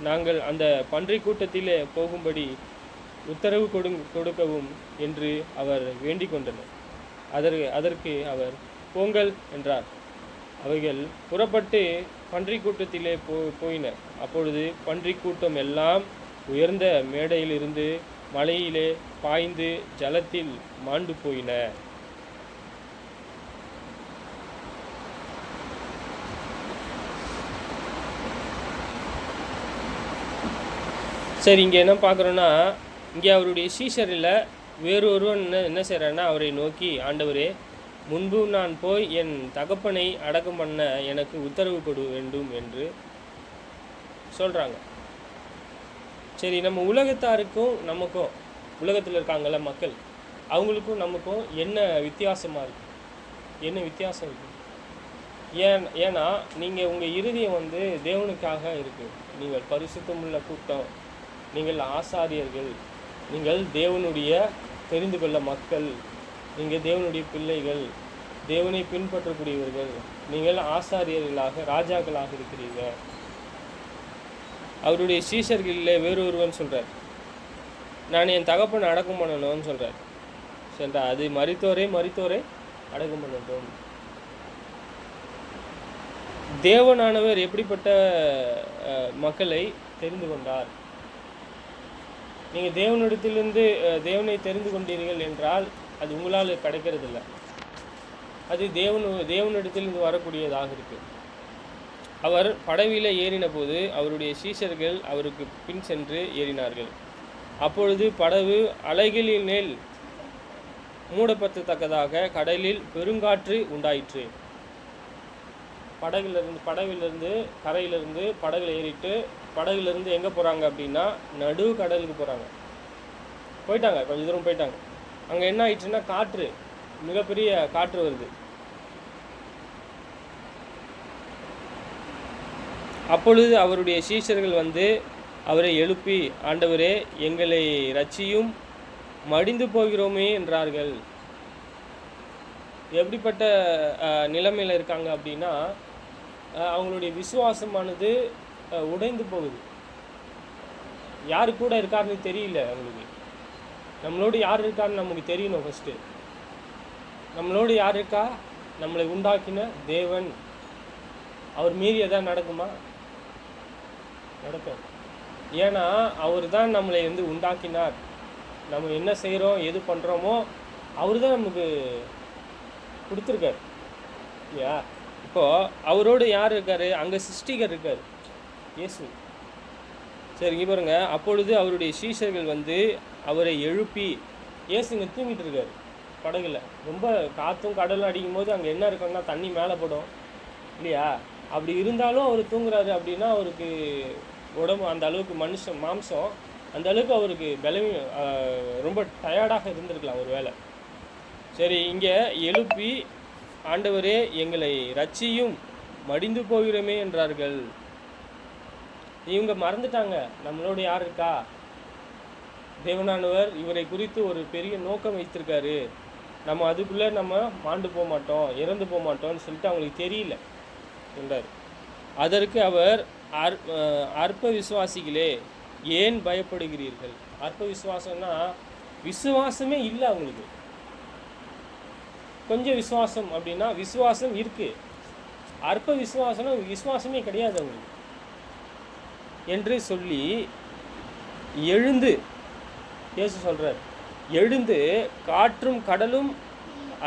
நாங்கள் அந்த பன்றி கூட்டத்திலே போகும்படி உத்தரவு கொடுக்கவும் என்று அவர் வேண்டிக் கொண்டனர். அதற்கு அவர், போங்கள் என்றார். அவைகள் புறப்பட்டு பன்றி கூட்டத்திலே போயின. அப்பொழுது பன்றி கூட்டம் எல்லாம் உயர்ந்த மேடையிலிருந்து மலையிலே பாய்ந்து ஜலத்தில் மாண்டு போயின. சரி, இங்கே என்ன பார்க்குறோன்னா, இங்கே அவருடைய சீஷரில் வேறொருவன் என்ன செய்கிறான்னா, அவரை நோக்கி, ஆண்டவரே, முன்பு நான் போய் என் தகப்பனை அடக்கம் பண்ண எனக்கு உத்தரவு கொடு வேண்டும் என்று சொல்கிறாங்க. சரி, நம்ம உலகத்தாருக்கும் நமக்கும், உலகத்தில் இருக்காங்கள்ல மக்கள், அவங்களுக்கும் நமக்கும் என்ன வித்தியாசமாக இருக்குது? என்ன வித்தியாசம் இருக்குது? ஏன்னா நீங்கள் உங்கள் இருதயம் வந்து தேவனுக்காக இருக்குது. நீங்கள் பரிசுத்தமுள்ள கூட்டம், நீங்கள் ஆசாரியர்கள், நீங்கள் தேவனுடைய தெரிந்து கொள்ள மக்கள், நீங்கள் தேவனுடைய பிள்ளைகள், தேவனை பின்பற்றக்கூடியவர்கள், நீங்கள் ஆசாரியர்களாக ராஜாக்களாக இருக்கிறீங்க. அவருடைய சீஷர்களில் வேறொருவன் சொல்கிறார், நான் என் தகப்பனை அடக்கம் பண்ணணும்னு சொல்கிறார். சரிடா, அது மரித்தோரே அடக்கம் பண்ணட்டும். தேவனானவர் எப்படிப்பட்ட மக்களை தெரிந்து கொண்டார்? நீங்கள் தேவனிடத்திலிருந்து தேவனை தெரிந்து கொண்டீர்கள் என்றால் அது உங்களால் கிடைக்கிறதில்ல. அது தேவனிடத்திலிருந்து வரக்கூடியதாக இருக்குது. அவர் படவில ஏறின போது அவருடைய சீஷர்கள் அவருக்கு பின் சென்று ஏறினார்கள். அப்பொழுது படவு அலைகளின் மேல் மூடப்பட்டத்தக்கதாக கடலில் பெருங்காற்று உண்டாயிற்று. படவிலிருந்து கரையிலிருந்து படகுல ஏறிட்டு படகுலேருந்து எங்கே போகிறாங்க அப்படின்னா நடு கடலுக்கு போயிட்டாங்க. கொஞ்சம் தூரம் போயிட்டாங்க. அங்கே என்ன ஆயிடுச்சுன்னா, காற்று, மிகப்பெரிய காற்று வருது. அப்பொழுது அவருடைய சீஷர்கள் வந்து அவரை எழுப்பி, ஆண்டவரே, எங்களை இரட்சியும், மடிந்து போகிறோமே என்றார்கள். எப்படிப்பட்ட நிலைமையில் இருக்காங்க அப்படின்னா, அவங்களுடைய விசுவாசமானது உடைந்து போகுது. யாரு கூட இருக்காருன்னு தெரியல அவங்களுக்கு. நம்மளோடு யார் இருக்கான்னு நமக்கு தெரியணும். ஃபஸ்ட்டு நம்மளோடு யார் இருக்கா? நம்மளை உண்டாக்கின தேவன். அவர் மீறி எதாவது நடக்குமா? நடக்கும். ஏன்னா அவர் தான் நம்மளை வந்து உண்டாக்கினார். நம்ம என்ன செய்கிறோம், எது பண்ணுறோமோ அவர் தான் நமக்கு கொடுத்துருக்காரு இல்லையா? இப்போது அவரோடு யார் இருக்கார்? அங்கே சிருஷ்டிகர் இருக்கார், இயேசு. சரி, இங்கே பாருங்க. அப்பொழுது அவருடைய சீஷர்கள் வந்து அவரை எழுப்பி, இயேசுங்க தூங்கிட்டு இருக்காரு படகுல. ரொம்ப காற்றும் கடலும் அடிக்கும் போது அங்கே என்ன இருக்குன்னா தண்ணி மேலே படும் இல்லையா? அப்படி இருந்தாலும் அவர் தூங்குறாரு அப்படின்னா அவருக்கு உடம்பு அந்த அளவுக்கு மாம்சம் அந்த அளவுக்கு அவருக்கு ரொம்ப டயர்டாக இருந்திருக்கலாம் ஒரு வேளை. சரி, இங்கே எழுப்பி, ஆண்டவரே எங்களை ரட்சியும், மடிந்து போகிறோமே என்றார்கள். இவங்க மறந்துட்டாங்க நம்மளோட யார் இருக்கா. தேவனானவர் இவரை குறித்து ஒரு பெரிய நோக்கம் வைத்திருக்காரு. நம்ம அதுக்குள்ளே நம்ம மாண்டு போக மாட்டோம், இறந்து போக மாட்டோம்னு சொல்லிட்டு அவங்களுக்கு தெரியல என்றார். அதற்கு அவர், அற்ப விசுவாசிகளே ஏன் பயப்படுகிறீர்கள்? அற்ப விசுவாசம்னா விசுவாசமே இல்லை அவங்களுக்கு. கொஞ்சம் விசுவாசம் அப்படின்னா விசுவாசம் இருக்கு, அற்ப விசுவாசம்னா விசுவாசமே கிடையாது அவங்களுக்கு என்று சொல்லி எழுந்து, இயேசு சொல்றார், எழுந்து காற்றும் கடலும்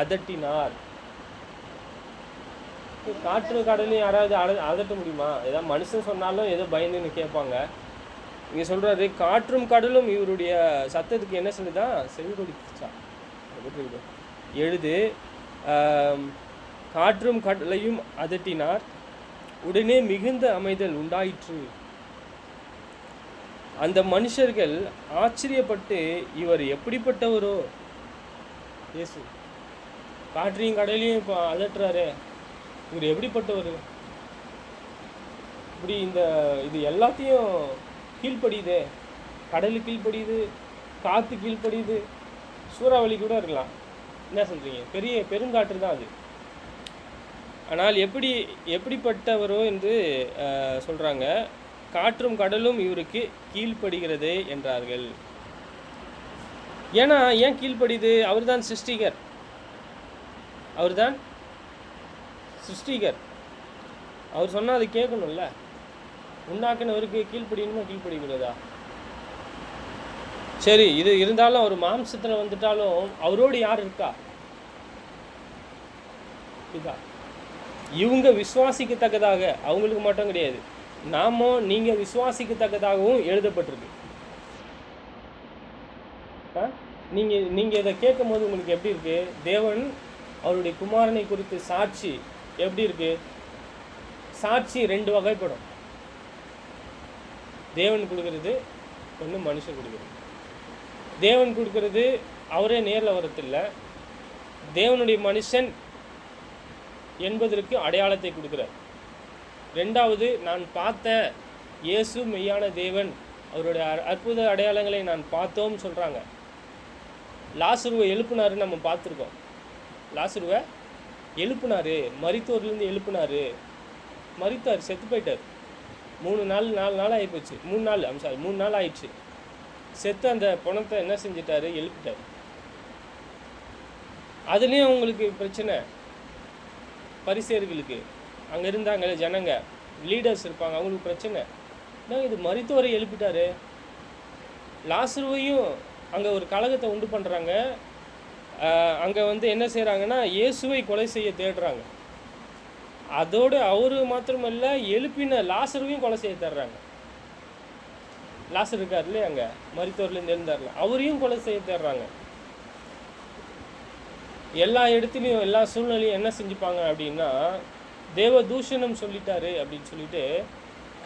அதட்டினார். காற்று கடலையும் யாராவது அதட்ட முடியுமா? ஏதாவது மனுஷன் சொன்னாலும் ஏதோ பயந்துன்னு கேட்பாங்க. இங்கே சொல்கிறாரு, காற்றும் கடலும் இவருடைய சத்தத்துக்கு என்ன சொல்லுதான்? செவி கொடுத்துச்சா? எழுது, காற்றும் கடலையும் அதட்டினார், உடனே மிகுந்த அமைதல் உண்டாயிற்று. அந்த மனுஷர்கள் ஆச்சரியப்பட்டு, இவர் எப்படிப்பட்டவரோ? இயேசு காற்றையும் கடலையும் இப்போ அதட்டுறாரு, இவர் எப்படிப்பட்டவர்? இப்படி இது எல்லாத்தையும் கீழ்ப்படியுது, கடலு கீழ்ப்படியுது, காற்று கீழ்ப்படியுது, சூறாவளி கூட இருக்கலாம். என்ன சொல்கிறீங்க? பெருங்காற்று தான் அது. ஆனால் எப்படிப்பட்டவரோ என்று சொல்கிறாங்க. காற்றும் கடலும் இவருக்கு கீழ்ப்படுகிறது என்றார்கள். ஏன்னா ஏன் கீழ்ப்படியுது? அவர் தான் சிருஷ்டிகர், அவர் சொன்னால் அது கேட்கணும்ல. உண்டாக்குனவருக்கு கீழ்ப்படியணுமா கீழ்ப்படிக்கிறதா? சரி, இது இருந்தாலும் அவர் மாம்சத்தில் வந்துட்டாலும் அவரோடு யார் இருக்கா? இதா இவங்க விசுவாசிக்கத்தக்கதாக, அவங்களுக்கு மட்டும் கிடையாது, நீங்கள் விசுவாசிக்கத்தக்கதாகவும் எழுதப்பட்டிருக்கு. நீங்கள் இதை கேட்கும் போது உங்களுக்கு எப்படி இருக்கு? தேவன் அவருடைய குமாரனை குறித்து சாட்சி எப்படி இருக்கு? சாட்சி ரெண்டு வகைப்படும். தேவன் கொடுக்கறது ஒன்று, மனுஷன் கொடுக்குறது. தேவன் கொடுக்கறது அவரே நேரில் வரதில்லை, தேவனுடைய மனுஷன் என்பதற்கு அடையாளத்தை கொடுக்குறார். ரெண்டாவது, நான் பார்த்த இயேசு மெய்யான தேவன், அவருடைய அற்புத அடையாளங்களை நான் பார்த்தோம்னு சொல்கிறாங்க. லாசருவை எழுப்புனாருன்னு நம்ம பார்த்துருக்கோம். லாசருவை எழுப்புனாரு, மரித்தோர்லேருந்து எழுப்புனாரு. மரித்தார், செத்து போயிட்டார். 4 நாள் ஆகிப்போச்சு. 3 நாள் ஆயிடுச்சு. செத்து அந்த பணத்தை என்ன செஞ்சிட்டாரு? எழுப்பிட்டார். அதுலேயும் அவங்களுக்கு பிரச்சனை. பரிசேயர்களுக்கு, அங்கே இருந்தாங்க ஜனங்க, லீடர்ஸ் இருப்பாங்க, அவங்களுக்கு பிரச்சனை. இது மரித்தோரை எழுப்பிட்டாரு. லாசருவையும் அங்கே ஒரு கலகத்தை உண்டு பண்ணுறாங்க. அங்கே என்ன செய்கிறாங்கன்னா, இயேசுவை கொலை செய்ய தேடுறாங்க. அதோடு அவரு மாத்திரமல்ல, எழுப்பின லாசருவையும் கொலை செய்ய தேடுறாங்க. லாசர் இருக்கார் இல்லையா, அங்கே மரித்தோர்லேருந்து எழுந்தார்ல, அவரையும் கொலை செய்ய தேடுறாங்க. எல்லா இடத்துலையும் எல்லா சூழ்நிலையும் என்ன செஞ்சுப்பாங்க அப்படின்னா, தேவ தூஷணம் சொல்லிட்டாரு அப்படின்னு சொல்லிட்டு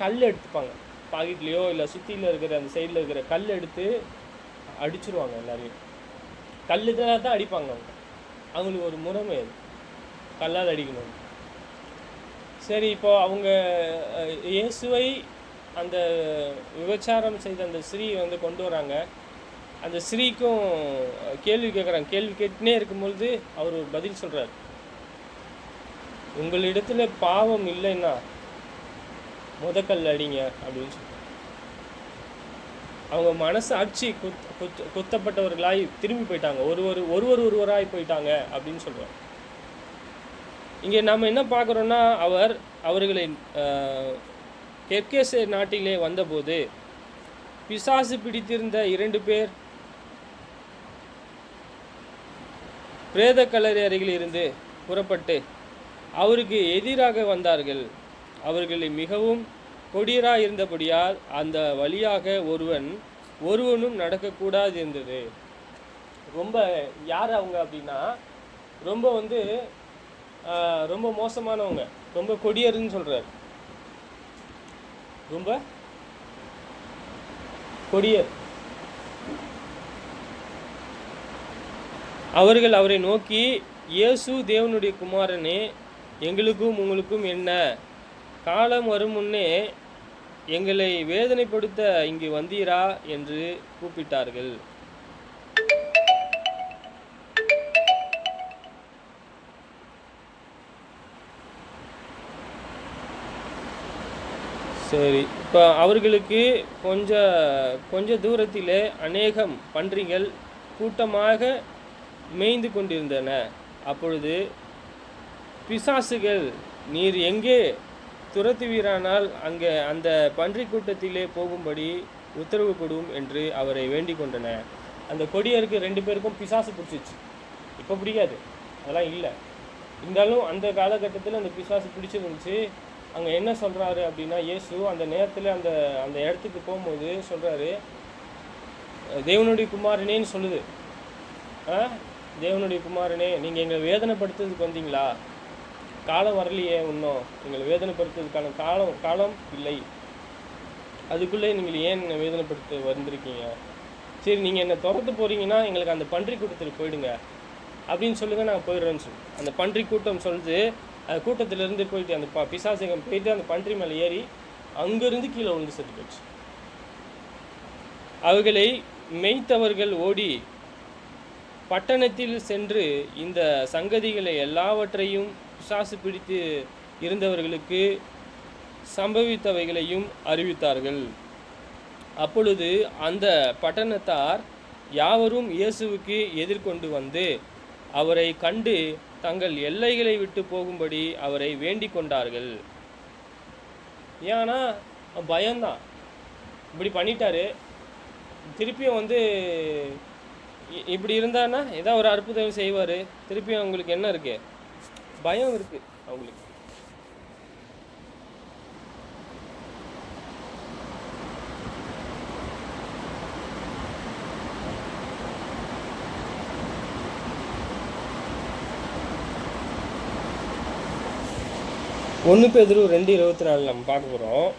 கல் எடுத்துப்பாங்க. பாக்கெட்லேயோ இல்லை சுற்றியில் இருக்கிற அந்த சைடில் இருக்கிற கல் எடுத்து அடிச்சிருவாங்க. எல்லாரையும் கல்லுதான் தான் அடிப்பாங்க. அவங்களுக்கு ஒரு முறைமை அது, கல்லால் அடிக்கணும். சரி, இப்போ அவங்க இயேசுவை அந்த விபச்சாரம் செய்த அந்த ஸ்ரீ கொண்டு வராங்க. அந்த ஸ்ரீக்கும் கேள்வி கேட்குறாங்க. கேள்வி கேட்டுனே இருக்கும்பொழுது அவர் பதில் சொல்கிறார், உங்களிடத்துல பாவம் இல்லைன்னா முதக்கல் அடிங்க அப்படின்னு சொல்கிறார். அவங்க மனசு அடிச்சு குத்தப்பட்டவர்களாய் திரும்பி போயிட்டாங்க, ஒருவராய் போயிட்டாங்க அப்படின்னு சொல்கிறார். இங்கே நாம் என்ன பார்க்குறோன்னா, அவர்களை கெர்கேசே நாட்டிலே வந்தபோது பிசாசு பிடித்திருந்த 2 பேர் பிரேத கல்லறை அருகில் இருந்து புறப்பட்டு அவருக்கு எதிராக வந்தார்கள். அவர்களை மிகவும் கொடியராக இருந்தபடியால் அந்த வழியாக ஒருவனும் நடக்கக்கூடாது இருந்தது. ரொம்ப யார் அவங்க அப்படின்னா, ரொம்ப மோசமானவங்க, ரொம்ப கொடியர்னு சொல்கிறார். ரொம்ப கொடியர். அவர்கள் அவரை நோக்கி, இயேசு தேவனுடைய குமாரனே, எங்களுக்கும் உங்களுக்கும் என்ன? காலம் வரும் முன்னே எங்களை வேதனைப்படுத்த இங்கு வந்தீரா என்று கூப்பிட்டார்கள். சரி, இப்போ அவர்களுக்கு கொஞ்ச தூரத்திலே அநேகம் பன்றிகள் கூட்டமாக மேய்ந்து கொண்டிருந்தன. அப்பொழுது பிசாசுகள், நீர் எங்கே துரத்துவீரானால் அங்கே அந்த பன்றி கூட்டத்திலே போகும்படி உத்தரவு கொடும் என்று அவரை வேண்டிக் கொண்டன. அந்த கொடியருக்கு 2 பேருக்கும் பிசாசு பிடிச்சிச்சு. இப்போ பிடிக்காது, அதெல்லாம் இல்லை. இருந்தாலும் அந்த காலகட்டத்தில் அந்த பிசாசு பிடிச்சிருந்துச்சு. அங்கே என்ன சொல்கிறாரு அப்படின்னா, இயேசு அந்த நேரத்தில் அந்த இடத்துக்கு போகும்போது சொல்கிறாரு, தேவனுடைய குமாரனேன்னு சொல்லுது. தேவனுடைய குமாரனே, நீங்கள் எங்களை வேதனைப்படுத்துறதுக்கு வந்தீங்களா? காலம் வரலையே, இன்னும் எங்களை வேதனைப்படுத்துறதுக்கான காலம் இல்லை. அதுக்குள்ளே நீங்கள் ஏன் வேதனைப்படுத்த வந்திருக்கீங்க? சரி, நீங்கள் என்னை துரத்து போகிறீங்கன்னா எங்களுக்கு அந்த பன்றி கூட்டத்தில் போயிடுங்க அப்படின்னு சொல்லுங்கள், நாங்கள் போயிடுறோன்னு சொல்லி அந்த பன்றி கூட்டம் சொல்லுது. அந்த கூட்டத்திலேருந்து போயிட்டு அந்த பிசாசகம் போயிட்டு அந்த பன்றி மேலே ஏறி அங்கேருந்து கீழே விழுந்து செத்து போச்சு. அவர்களை மேய்த்தவர்கள் ஓடி பட்டணத்தில் சென்று இந்த சங்கதிகளை எல்லாவற்றையும் பிசாசு பிடித்து இருந்தவர்களுக்கு சம்பவித்தவைகளையும் அறிவித்தார்கள். அப்பொழுது அந்த பட்டணத்தார் யாவரும் இயேசுவுக்கு எதிர்கொண்டு வந்து அவரை கண்டு தங்கள் எல்லைகளை விட்டு போகும்படி அவரை வேண்டிக் கொண்டார்கள். ஏன்னா பயம்தான், இப்படி பண்ணிட்டாரு, திருப்பியும் இப்படி இருந்தான்னா ஏதாவது ஒரு அற்புதம் செய்வார். திருப்பியும் அவங்களுக்கு என்ன இருக்கு? பயம் இருக்கு அவங்களுக்கு. ஒன்று பேதுரு 2:24 நம்ம பார்க்க போகிறோம்.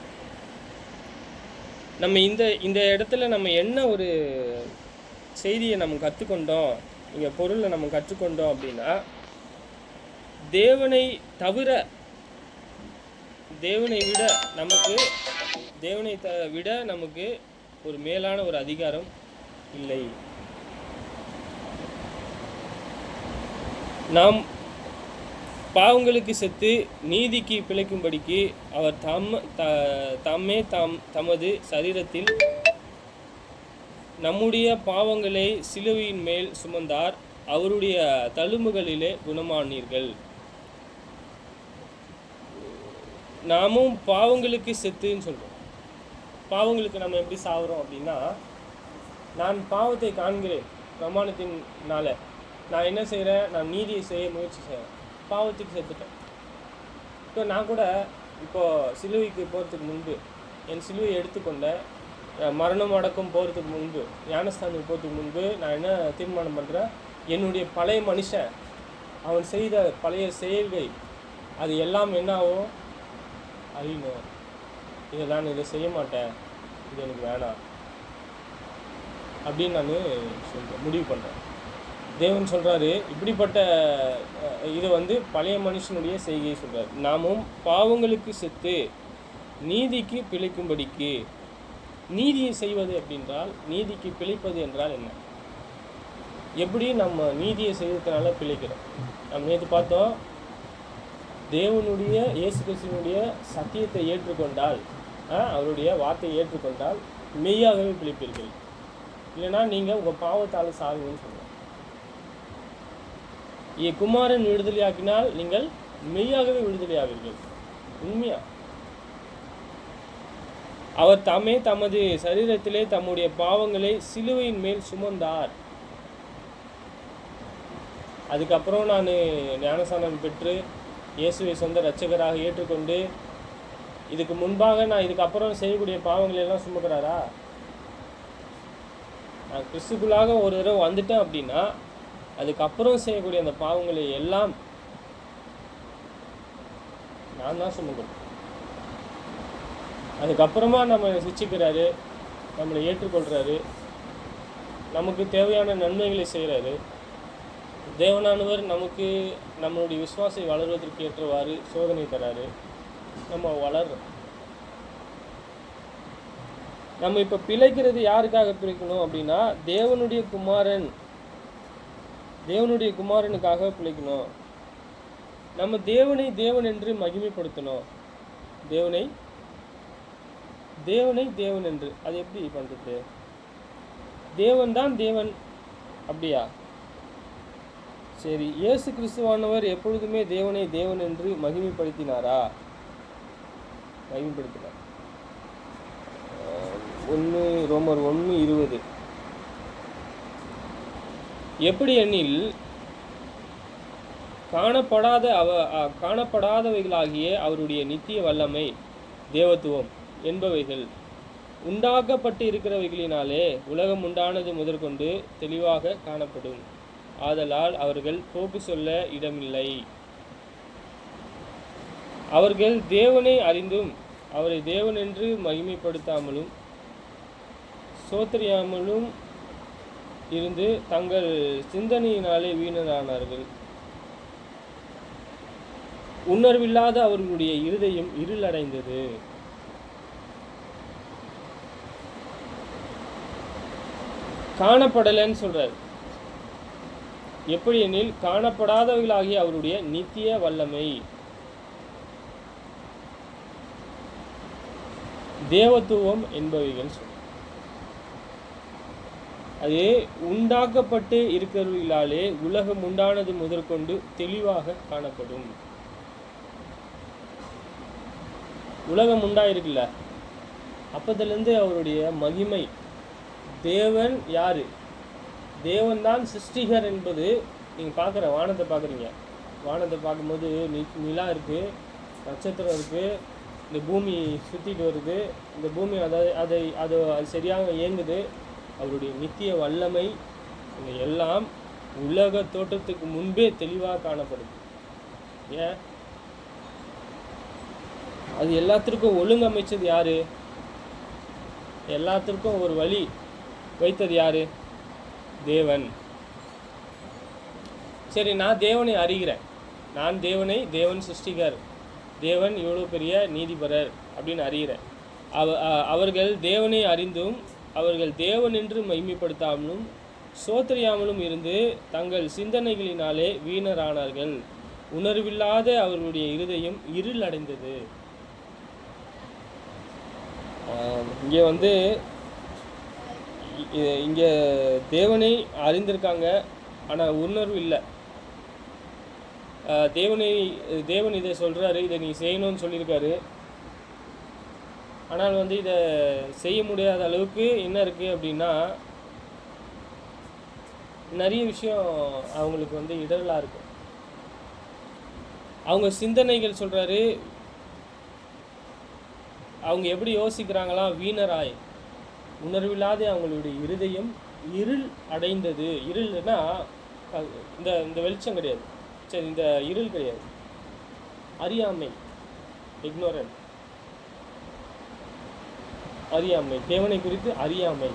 நம்ம இந்த இடத்துல நம்ம என்ன ஒரு செய்தியை நம்ம கற்றுக்கொண்டோம், இங்கே பொருளை நம்ம கற்றுக்கொண்டோம் அப்படின்னா, தேவனை விட நமக்கு ஒரு மேலான ஒரு அதிகாரம் இல்லை. நாம் பாவங்களுக்கு செத்து நீதிக்கு பிழைக்கும்படிக்கு அவர் தமது சரீரத்தில் நம்முடைய பாவங்களை சிலுவையின் மேல் சுமந்தார். அவருடைய தழும்புகளிலே குணமானீர்கள். நாமும் பாவங்களுக்கு செத்துன்னு சொல்கிறோம். பாவங்களுக்கு நம்ம எப்படி சாகுறோம் அப்படின்னா, நான் பாவத்தை காண்கிறேன் பிரமாணத்தினால, நான் என்ன செய்கிறேன்? நான் நீதியை செய்ய முயற்சி செய்கிறேன், பாவத்துக்கு செத்துட்டேன். இப்போ நான் கூட சிலுவைக்கு போகிறதுக்கு முன்பு, என் சிலுவையை எடுத்துக்கொண்ட மரணம் அடக்கம் போகிறதுக்கு முன்பு, ஞானஸ்தானத்துக்கு போகிறதுக்கு முன்பு நான் என்ன தீர்மானம் பண்ணுறேன்? என்னுடைய பழைய மனுஷன், அவன் செய்த பழைய செயல்கள், அது எல்லாம் என்ன ஆகும்? அழியணும். இதை செய்ய மாட்டேன், இது எனக்கு வேணாம் அப்படின்னு நான் முடிவு பண்ணுறேன். தேவன் சொல்கிறாரு, இப்படிப்பட்ட இதை பழைய மனுஷனுடைய செய்கையை சொல்கிறார். நாமும் பாவங்களுக்கு செத்து நீதிக்கு பிழைக்கும்படிக்கு. நீதியை செய்வது அப்படின்றால், நீதிக்கு பிழைப்பது என்றால் என்ன? எப்படி நம்ம நீதியை செய்வதனால பிழைக்கிறோம்? நம்ம நேற்று பார்த்தோம், தேவனுடைய இயேசு கிறிஸ்துவினுடைய சத்தியத்தை ஏற்றுக்கொண்டால், அவருடைய வார்த்தையை ஏற்றுக்கொண்டால் மெய்யாகவே பிழைப்பீர்கள். இல்லைன்னா நீங்கள் உங்கள் பாவத்தால் சாகுங்கன்னு சொல்லுங்கள். குமாரன் விடுதலையாக்கினால் நீங்கள் மெய்யாகவே விடுதலையாவீர்கள். உண்மையா? அவர் தமது சரீரத்திலே தம்முடைய பாவங்களை சிலுவையின் மேல் சுமந்தார். அதுக்கப்புறம் நான் ஞானஸ்நானம் பெற்று இயேசுவை சொந்த இரட்சகராக ஏற்றுக்கொண்டு இதுக்கு முன்பாக நான் இதுக்கப்புறம் செய்யக்கூடிய பாவங்களை எல்லாம் சுமக்கிறாரா? நான் கிறிஸ்துக்குள்ளாக ஒரு தடவை வந்துட்டேன் அப்படின்னா அதுக்கப்புறம் செய்யக்கூடிய அந்த பாவங்களை எல்லாம் நான் தான் சுமக்கணும். அதுக்கப்புறமா நம்ம சிச்சிக்கிறாரு, நம்மளை ஏற்றுக்கொள்கிறாரு, நமக்கு தேவையான நன்மைகளை செய்கிறாரு. தேவனானவர் நமக்கு நம்மளுடைய விசுவாசை வளர்வதற்கு ஏற்றவாறு சோதனை தராரு. நம்ம வளர்றோம். நம்ம இப்போ பிழைக்கிறது யாருக்காக பிழைக்கணும் அப்படின்னா தேவனுடைய குமாரனுக்காக பிழைக்கணும். நம்ம தேவனை தேவன் என்று மகிமைப்படுத்தணும். தேவனை தேவன் என்று. அது எப்படி பண்ணுறது? தேவன் தான் தேவன் அப்படியா? சரி, இயேசு கிறிஸ்துவானவர் எப்பொழுதுமே தேவனை தேவன் என்று மகிமைப்படுத்தினாரா? மகிமைப்படுத்தினார். ரோமர் 1:20. எப்படி எனில் காணப்படாதவைகளாகிய அவருடைய நித்திய வல்லமை, தேவத்துவம் என்பவைகள் உண்டாக்கப்பட்டு இருக்கிறவைகளினாலே உலகம் உண்டானது முதற்கொண்டு தெளிவாக காணப்படும். ஆதலால் அவர்கள் போக்கு சொல்ல இடமில்லை. அவர்கள் தேவனை அறிந்தும் அவரை தேவன் என்று மகிமைப்படுத்தாமலும் சோத்தரியாமலும் இருந்து தங்கள் சிந்தனையினாலே வீணரானார்கள். உணர்வில்லாத அவர்களுடைய இருதயம் இருளடைந்தது. காணப்படலைன்னு சொல்றார். எப்படி எனில் காணப்படாதவர்களாகிய அவருடைய நித்திய வல்லமை, தேவத்துவம் என்பவைகள் சொல்ற. அது உண்டாக்கப்பட்டு இருக்கிறவர்களாலே உலகம் உண்டானது முதற்கொண்டு தெளிவாக காணப்படும். உலகம் உண்டாயிருக்குல்ல, அப்பத்திலிருந்து அவருடைய மகிமை. தேவன் யாரு? தேவன் தான் சிருஷ்டிகர் என்பது நீங்கள் பார்க்குற வானத்தை பார்க்குறீங்க. வானத்தை பார்க்கும்போது நிலா இருக்குது, நட்சத்திரம் இருக்குது, இந்த பூமி சுற்றிட்டு வருது. இந்த பூமி அது சரியாக இயங்குது. அவருடைய நித்திய வல்லமை எல்லாம் உலக தோற்றத்துக்கு முன்பே தெளிவாக காணப்படுது. ஏன்? அது எல்லாத்திற்கும் ஒழுங்கமைச்சது யாரு? எல்லாத்திற்கும் ஒரு வழி வைத்தது யாரு? தேவன். சரி, நான் தேவனை அறிகிறேன். நான் தேவன் சிருஷ்டிகர், தேவன் இவ்வளோ பெரிய நீதிபரர் அப்படின்னு அறிகிறேன். அவர்கள் தேவனை அறிந்தும் அவர்கள் தேவன் என்று மகிமைப்படுத்தாமலும் சோத்தரியாமலும் இருந்து தங்கள் சிந்தனைகளினாலே வீணரானார்கள். உணர்வில்லாத அவர்களுடைய இருதயம் இருள் அடைந்தது. இங்கே தேவனை அறிந்திருக்காங்க, ஆனால் உணர்வு இல்லை. தேவன் இதை சொல்கிறாரு, இதை நீ செய்யணும்னு சொல்லியிருக்காரு. ஆனால் இதை செய்ய முடியாத அளவுக்கு என்ன இருக்குது அப்படின்னா, நிறைய விஷயம் அவங்களுக்கு இடரலாக இருக்கும். அவங்க சிந்தனைகள் சொல்கிறாரு, அவங்க எப்படி யோசிக்கிறாங்களாம்? வீணராய், உணர்வில்லாத அவங்களுடைய இருதயம் இருள் அடைந்தது. இருள்னா இந்த வெளிச்சம் கிடையாது, சரி, இந்த இருள் கிடையாது, அறியாமை, இக்னோரன்ட், அறியாமை, தேவனை குறித்து அறியாமை.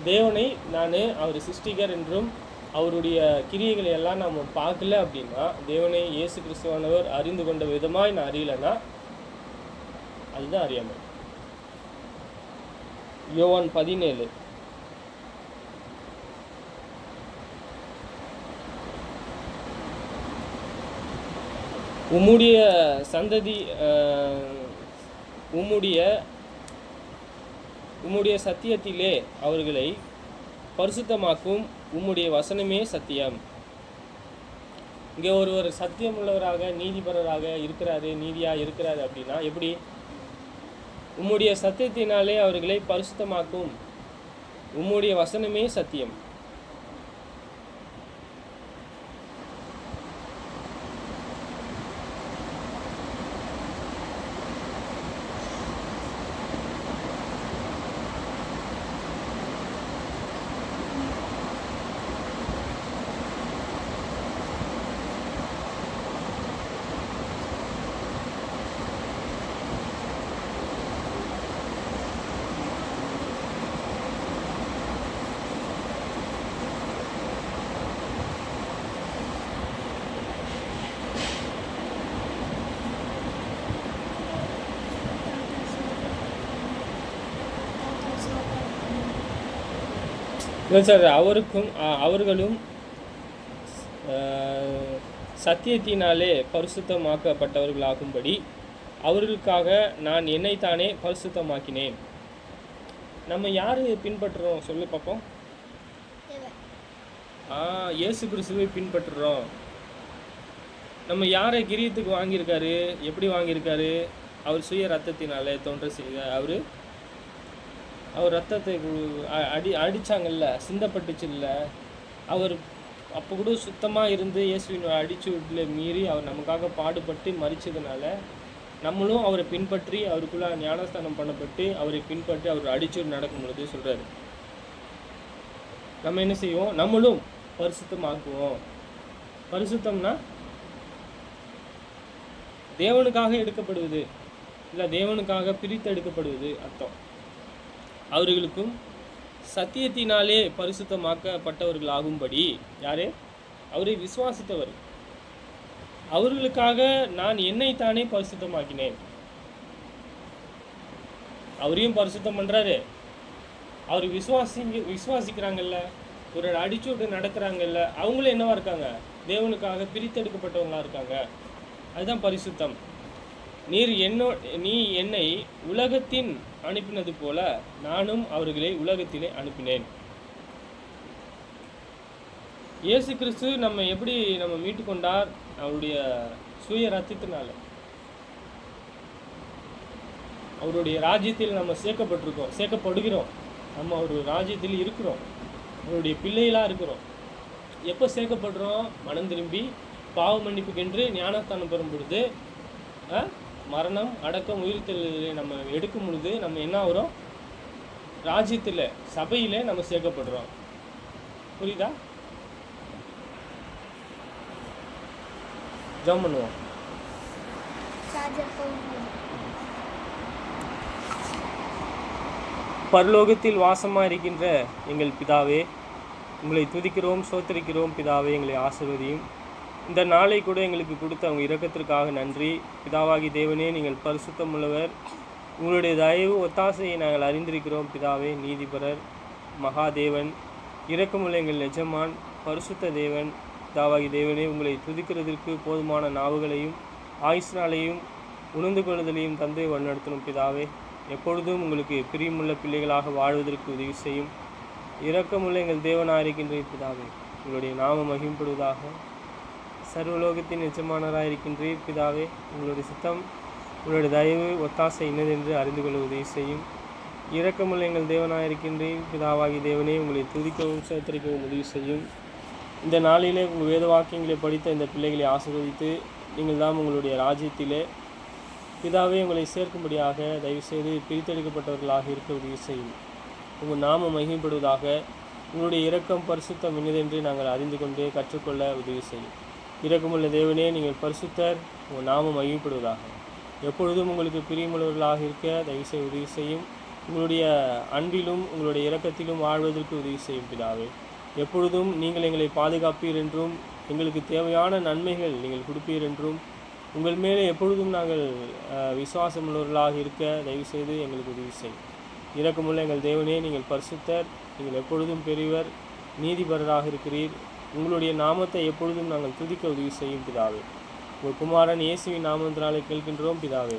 தேவனை நான் அவர் சிருஷ்டிகர் என்றும் அவருடைய கிரியைகளை எல்லாம் நம்ம பார்க்கல அப்படின்னா, தேவனை இயேசு கிறிஸ்துவானவர் அறிந்து கொண்ட விதமாய் நான் அறியலைன்னா அதுதான் அறியாமை. யோவான் 17. உம்முடைய சந்ததி உம்முடைய சத்தியத்திலே அவர்களை பரிசுத்தமாக்கும், உம்முடைய வசனமே சத்தியம். இங்கே ஒருவர் சத்தியம் உள்ளவராக நீதிபரராக இருக்கிறாரு, நீதியாக இருக்கிறாரு அப்படின்னா எப்படி? உம்முடைய சத்தியத்தினாலே அவர்களை பரிசுத்தமாக்கும், உம்முடைய வசனமே சத்தியம். இல்லை சார், அவர்களும் சத்தியத்தினாலே பரிசுத்தமாக்கப்பட்டவர்களாகும்படி அவர்களுக்காக நான் என்னைத்தானே பரிசுத்தமாக்கினேன். நம்ம யார் பின்பற்றுறோம் சொல்லு பார்ப்போம். இயேசு கிறிஸ்துவை பின்பற்றுறோம். நம்ம யாரை கிரியத்துக்கு வாங்கியிருக்காரு, எப்படி வாங்கியிருக்காரு? அவர் சுய ரத்தத்தினாலே தோன்ற செய்த அவர் ரத்தத்தை அடித்தாங்கல்ல, சிந்தப்பட்டுச்சு இல்லை. அவர் அப்போ கூட சுத்தமாக இருந்து இயேசுவின் அடிச்சு விட்டுல மீறி அவர் நமக்காக பாடுபட்டு மறிச்சதுனால நம்மளும் அவரை பின்பற்றி அவருக்குள்ள ஞானஸ்தானம் பண்ணப்பட்டு அவரை பின்பற்றி அவர் அடிச்சு நடக்கும் பொழுது சொல்கிறாரு, நம்ம என்ன செய்வோம்? நம்மளும் பரிசுத்தமாக்குவோம். பரிசுத்தம்னா தேவனுக்காக எடுக்கப்படுவது, இல்லை தேவனுக்காக பிரித்து எடுக்கப்படுவது அர்த்தம். அவர்களுக்கும் சத்தியத்தினாலே பரிசுத்தமாக்கப்பட்டவர்களாகும்படி, யாரே? அவரை விசுவாசித்தவர். அவர்களுக்காக நான் என்னைத்தானே பரிசுத்தமாக்கினேன். அவரையும் பரிசுத்தம் பண்ணுறாரு. அவர் விசுவாசிக்கிறாங்கல்ல, ஒரு அடிச்சு விட்டு நடக்கிறாங்கல்ல, அவங்களும் என்னவா இருக்காங்க? தேவனுக்காக பிரித்தெடுக்கப்பட்டவங்களா இருக்காங்க. அதுதான் பரிசுத்தம். நீ என்னை உலகத்தின் அனுப்பினது போல நானும் அவர்களை உலகத்திலே அனுப்பினேன். இயேசு கிறிஸ்து நம்ம எப்படி மீட்டு கொண்டார்? அவருடைய சுய ரத்தத்தினால. அவருடைய ராஜ்யத்தில் நம்ம சேர்க்கப்படுகிறோம். நம்ம ஒரு ராஜ்யத்தில் இருக்கிறோம், அவருடைய பிள்ளைகளாக இருக்கிறோம். எப்போ சேர்க்கப்படுறோம்? மனம் திரும்பி பாவ மன்னிப்புக்கென்று ஞானஸ்தானம் பெறும் பொழுது, மரணம் அடக்கம் உயிர்த்தெழுதலை நம்ம எடுக்கும் பொழுது நம்ம என்ன ஆகிறோம்? ராஜ்யத்தில், சபையில் நம்ம சேர்க்கப்படுறோம். புரியுதா? ஜெபம் பண்ணுவோம். பரலோகத்தில் வாசமாக இருக்கின்ற எங்கள் பிதாவே, உங்களை துதிக்கிறோம், சோத்தரிக்கிறோம். பிதாவே, எங்களை ஆசீர்வதியும். இந்த நாளை கூட எங்களுக்கு கொடுத்த அவங்க இரக்கத்திற்காக நன்றி. பிதாவாகி தேவனே, நீங்கள் பரிசுத்தம் உள்ளவர். உங்களுடைய தயவு ஒத்தாசையை நாங்கள் அறிந்திருக்கிறோம். பிதாவே, நீதிபரர், மகாதேவன், இரக்கமுள்ள எங்கள் எஜமான், பரிசுத்த தேவன். பிதாவாகி தேவனே, உங்களை துதிக்கிறதற்கு போதுமான நாவுகளையும் ஆயுஷ்நாளையும் உணர்ந்து கொள்ளுதலையும் தந்தை வழிநடத்தணும். பிதாவே, எப்பொழுதும் உங்களுக்கு பிரியமுள்ள பிள்ளைகளாக வாழ்வதற்கு உதவி செய்யும். இரக்கமுள்ள எங்கள் தேவனாக இருக்கின்ற பிதாவே, உங்களுடைய நாமம் மகிமைப்படுவதாக. சர்வலோகத்தின் எஜமானராக இருக்கின்றீர். பிதாவே, உங்களுடைய சித்தம், உங்களுடைய தயவு ஒத்தாசை இன்னதென்று அறிந்து கொள்ள உதவி செய்யும். இரக்கமுள்ள எங்கள் தேவனாக இருக்கின்றீர். பிதாவாகி தேவனே, உங்களை துதிக்கவும் சோத்தரிக்கவும் உதவி செய்யும். இந்த நாளிலே உங்கள் வேத வாக்கியங்களை படித்த இந்த பிள்ளைகளை ஆசீர்வதித்து நீங்கள் தான் உங்களுடைய ராஜ்யத்திலே பிதாவே உங்களை சேர்க்கும்படியாக தயவுசெய்து பிரித்தெடுக்கப்பட்டவர்களாக இருக்க உதவி செய்யும். உங்கள் நாமம் மகிமைப்படுவதாக. உங்களுடைய இரக்கம் பரிசுத்தம் இன்னதென்று நாங்கள் அறிந்து கொண்டு கற்றுக்கொள்ள உதவி செய்யும். இரக்கமுள்ள தேவனே, நீங்கள் பரிசுத்தர். உங்கள் நாமம் மகிமைப்படுவதாக. எப்பொழுதும் உங்களுக்கு பிரியமுள்ளவர்களாக இருக்க தயவுசெய்து உதவி செய்யும். உங்களுடைய அன்பிலும் உங்களுடைய இரக்கத்திலும் வாழ்வதற்கு உதவி செய்யும். பிதாவே, எப்பொழுதும் நீங்கள் எங்களை பாதுகாப்பீர் என்றும் எங்களுக்கு தேவையான நன்மைகள் நீங்கள் கொடுப்பீர் என்றும் உங்கள் மேலே எப்பொழுதும் நாங்கள் விசுவாசமுள்ளவர்களாக இருக்க தயவுசெய்து எங்களுக்கு உதவி செய்யும். இரக்கமுள்ள எங்கள் தேவனே, நீங்கள் பரிசுத்தர். நீங்கள் எப்பொழுதும் பெரியவர், நீதிபரராக இருக்கிறீர். உங்களுடைய நாமத்தை எப்பொழுதும் நாங்கள் துதிக்க உதவி செய்யும். பிதாவே, உங்கள் குமாரன் இயேசுவின் நாமத்தினாலே கேட்கின்றோம். பிதாவே.